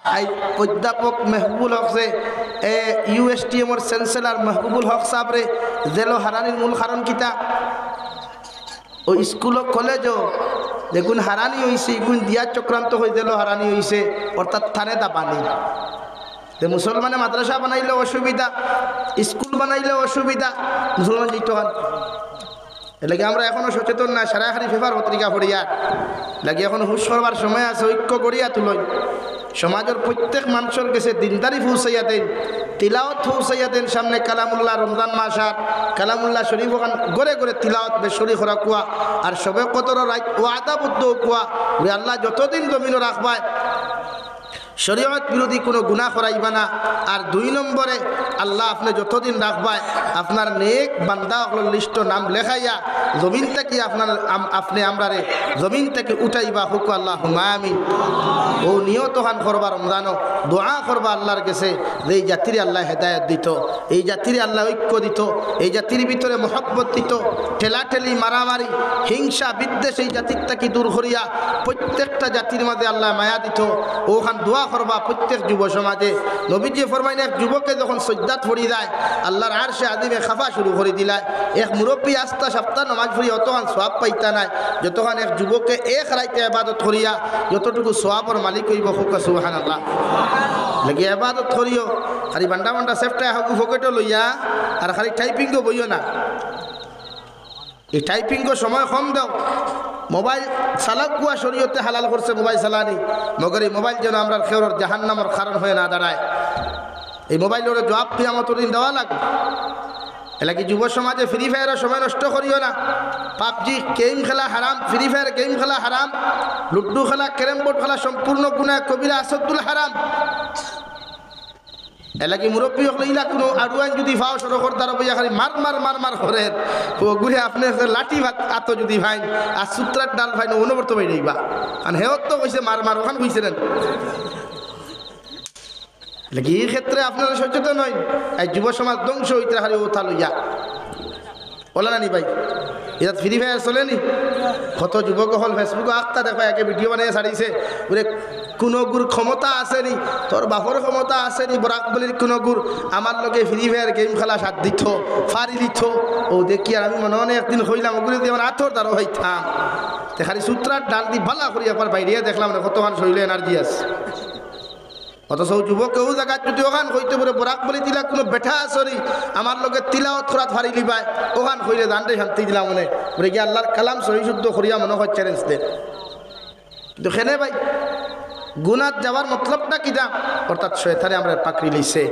অধ্যাপক মেহবুবুল হক যে ইউএসটিএমর চ্যান্সেলর মেহবুবুল হক সাহেবরে জেল হারানির মূল কারণ কিতা ও স্কুল কলেজও দেখুন হারানি হয়েছে এগুন দিয়া চক্রান্ত হয়ে জেল হারানি হয়েছে অর্থাৎ থানে দাপানি মুসলমানে মাদ্রাসা বানাইলে অসুবিধা স্কুল বানাইলে অসুবিধা মুসলমান যেত হন এলাকি আমরা এখনো সচেতন না সারাখানি পেপার পত্রিকা পড়িয়া লাগে এখন হুশ করবার সময় আছে ঐক্য করিয়া তুলই সমাজের প্রত্যেক মানুষের কাছে দিনদারি পৌঁছাইয়া দেন তিলাওয়াত পৌঁছাইয়া দেন সামনে কালামুল্লাহ রমজান মাস আর কালামুল্লাহ শরীফ ওখান গড়ে গড়ে তিলাওয়াত বেশরি করা কুয়া আর সবে কতর ওয়াদাবদ্ধ কুয়া আল্লাহ যতদিন জমিনও রাখবায় শরীয়ত বিরোধী কোনো গুনাহ করাইবা না আর 2 নম্বরে আল্লাহ আপনি যতদিন রাখবায় আপনার নেক বান্দা হল লিস্ট নাম লেখাইয়া জমিন থেকে আপনি আমরারে জমিন থেকে উঠাইবা হুক আল্লাহ আমিন ও নিয়ত খান করবা রমজানও দোয়া করবা আল্লাহর কাছে যে এই জাতির আল্লাহ হেদায়েত দিত এই জাতির আল্লাহ ঐক্য দিত এই জাতির ভিতরে মহব্বত দিত ঠেলাঠেলি মারামারি হিংসা বিদ্বেষ এই জাতির থেকে দূর করিয়া প্রত্যেকটা জাতির মাঝে আল্লাহ মায়া দিত ওখান দোয়া করবা প্রত্যেক যুব সমাজে নবীজি ফরমাইন এক যুবকে যখন সজ্জাত পড়ি যায় আল্লাহর আরশে আযিমে খাফা শুরু করে দিলায় এক মুরব্বী আস্তা সপ্তাহ নামাজ পড়ি অতখান সওয়াব পাইতা নাই যতখান এক যুবককে এক রাইতে ইবাদত করিয়া যতটুকু সওয়াবর মালিক হইব হুক সুবহানাল্লাহ লাগি ইবাদত করিও খালি বান্ডা বান্ডা সেফটা হাগু ফকেটে লইয়া আর খালি টাইপিংও বইও না এই টাইপিংও সময় কম দাও মোবাইল চালাক কুয়া শরীয়তে হালাল করছে মোবাইল চালানি মগর এই মোবাইল যেন আমরা খেওর জাহান্নামের কারণ হয়ে না দাঁড়ায় এই মোবাইলের জবাব কিয়ামতের দিন দেওয়া লাগবে এলাকি যুব সমাজে ফ্রি ফায়ারের সময় নষ্ট করিও না পাবজি গেম খেলা হারাম ফ্রি ফায়ার গেম খেলা হারাম লুডু খেলা ক্যারেম বোর্ড খেলা সম্পূর্ণ গুনাহ কবিরা আসাদুল হারাম এলাকি মুরব্বী হলে ইলা কোনো আড়ুয়ান যদি ভাও সড়কর দ্বারা বইয়া খালি মার মার মার মার করে ঘুরে আপনি লাঠি ভাত আত যদি ভাই আর সূত্রার ডাল ভাই অনুবর্ত বাই রইবা কারণ হেওর তো কইছে মার মার ওখান কইছিলেন লাগি এই ক্ষেত্রে আপনারা সচেতন হন এই যুব সমাজ ধ্বংস হইতে খালি ওথা লইয়া বলে না নি ভাই এটা ফ্রি ফায়ার চলেনি কত যুবক হল ফেসবুকে আঁকতা দেখো একে ভিডিও বানিয়ে ছাড়িছে বলে কোনো গুর ক্ষমতা আসেনি তোর বাপর ক্ষমতা আসেনি বরাক বলির কোনো গুর আমার লগে ফ্রি ফায়ার গেম খেলা সাথ দিত ফারি দিত ও দেখি আর আমি মনে মনে একদিন হইলাম ওগুলি দিয়ে আমার আথর দ্বারা হইতাম খালি সূত্রার ডাল দি ভালা করি একবার বাইরে দেখলাম না কতখান শরীরে এনার্জি আছে অথচ যুবক কেউ জায়গায় যদি ওখান হইতে পারে বরাক বলি দিলা কোনো বেঠা আসরি আমার লগে তিলাওয়াত খরাত ফারি লিবাই ওখান হইলে জানতে শান্তি দিলাম মনে বলে গিয়ে আল্লাহর কালাম সহি শুদ্ধ করিয়া মনে হয় চ্যালেঞ্জ দেন কিন্তু খেনে ভাই গুনাত যাওয়ার মতলবটা কি দাম অর্থাৎ শয়তানে আমরা পাকড়ি লইছে